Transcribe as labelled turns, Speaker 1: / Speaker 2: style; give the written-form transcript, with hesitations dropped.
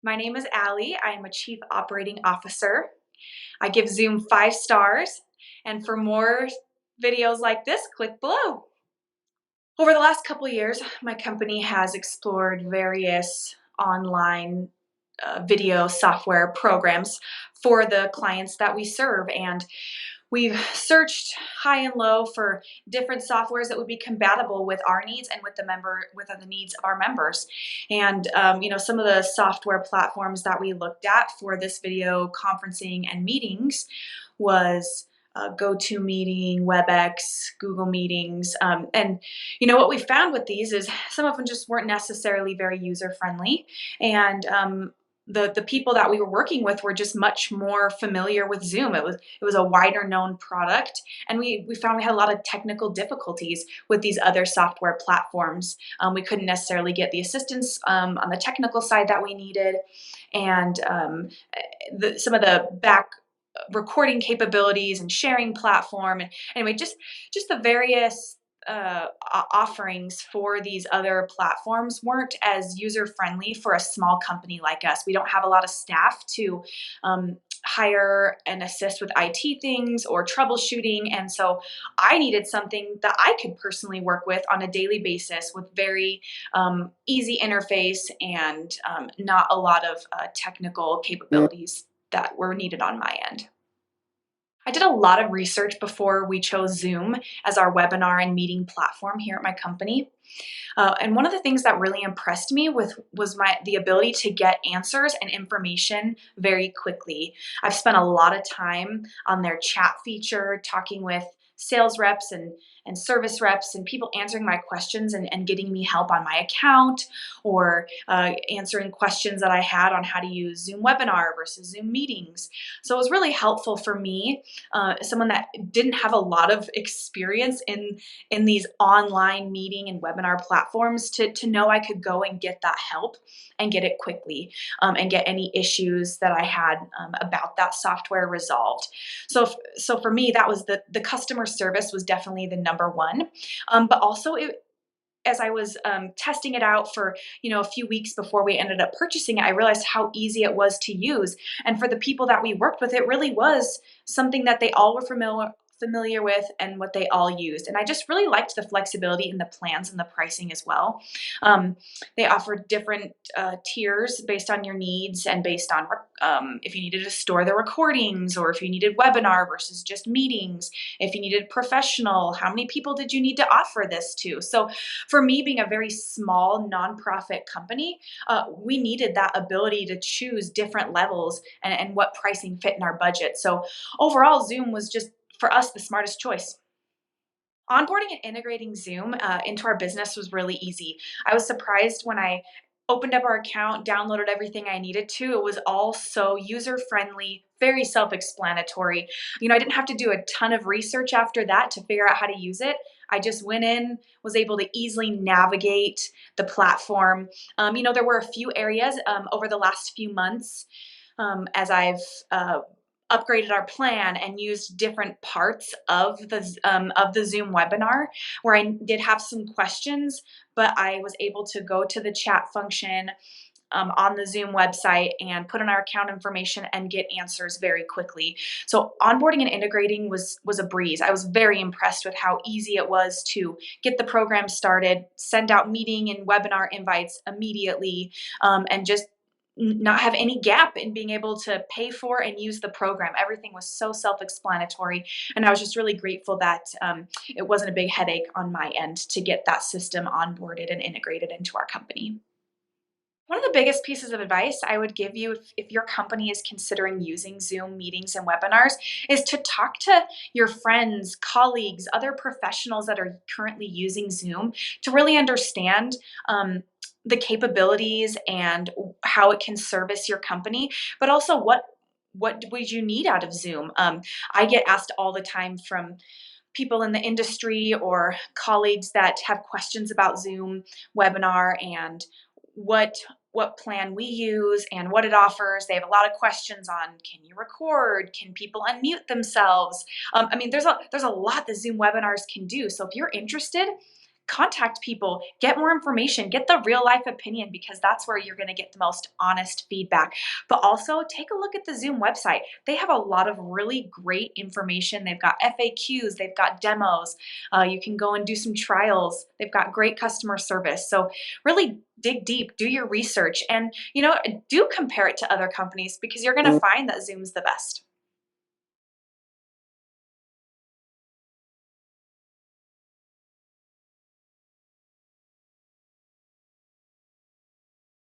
Speaker 1: My name is Allie. I am a Chief Operating Officer. I give Zoom 5 stars, and for more videos like this, click below. Over the last couple years, my company has explored various online video software programs for the clients that we serve, and we've searched high and low for different softwares that would be compatible with our needs and with the needs of our members. And some of the software platforms that we looked at for this video conferencing and meetings was GoToMeeting, WebEx, Google Meetings, and what we found with these is some of them just weren't necessarily very user friendly, and the people that we were working with were just much more familiar with Zoom. It was a wider known product, and we found we had a lot of technical difficulties with these other software platforms. We couldn't necessarily get the assistance on the technical side that we needed, and some of the back recording capabilities and sharing platform, and anyway, just the various offerings for these other platforms weren't as user friendly for a small company like us. We don't have a lot of staff to hire and assist with IT things or troubleshooting, and so I needed something that I could personally work with on a daily basis with very easy interface and not a lot of technical capabilities that were needed on my end. I did a lot of research before we chose Zoom as our webinar and meeting platform here at my company. And one of the things that really impressed me was the ability to get answers and information very quickly. I've spent a lot of time on their chat feature, talking with sales reps and service reps and people answering my questions and getting me help on my account, or answering questions that I had on how to use Zoom Webinar versus Zoom Meetings. So it was really helpful for me, someone that didn't have a lot of experience in these online meeting and webinar platforms, to know I could go and get that help and get it quickly, and get any issues that I had about that software resolved. So for me, that was the customer service was definitely the number one, but also as I was testing it out for a few weeks before we ended up purchasing it, I realized how easy it was to use. And for the people that we worked with, it really was something that they all were familiar with and what they all used. And I just really liked the flexibility in the plans and the pricing as well. They offered different tiers based on your needs and based on if you needed to store the recordings, or if you needed webinar versus just meetings, if you needed professional, how many people did you need to offer this to. So for me, being a very small nonprofit company, we needed that ability to choose different levels and what pricing fit in our budget. So overall, Zoom was just, for us, the smartest choice. Onboarding and integrating Zoom into our business was really easy. I was surprised when I opened up our account, downloaded everything I needed to. It was all so user friendly, very self explanatory. I didn't have to do a ton of research after that to figure out how to use it. I just went in, was able to easily navigate the platform. There were a few areas over the last few months, as I've upgraded our plan and used different parts of the Zoom webinar, where I did have some questions, but I was able to go to the chat function on the Zoom website and put in our account information and get answers very quickly. So onboarding and integrating was a breeze. I was very impressed with how easy it was to get the program started, send out meeting and webinar invites immediately, and just not have any gap in being able to pay for and use the program. Everything was so self-explanatory, and I was just really grateful that it wasn't a big headache on my end to get that system onboarded and integrated into our company. One of the biggest pieces of advice I would give you if your company is considering using Zoom meetings and webinars is to talk to your friends, colleagues, other professionals that are currently using Zoom, to really understand the capabilities and how it can service your company, but also what would you need out of Zoom. I get asked all the time from people in the industry or colleagues that have questions about Zoom webinar and what plan we use and what it offers. They have a lot of questions on, can you record? Can people unmute themselves? There's a lot that Zoom webinars can do. So if you're interested, contact people, get more information, get the real life opinion, because that's where you're going to get the most honest feedback. But also take a look at the Zoom website. They have a lot of really great information. They've got FAQs, they've got demos. You can go and do some trials. They've got great customer service. So really dig deep, do your research, and do compare it to other companies, because you're going to find that Zoom's the best.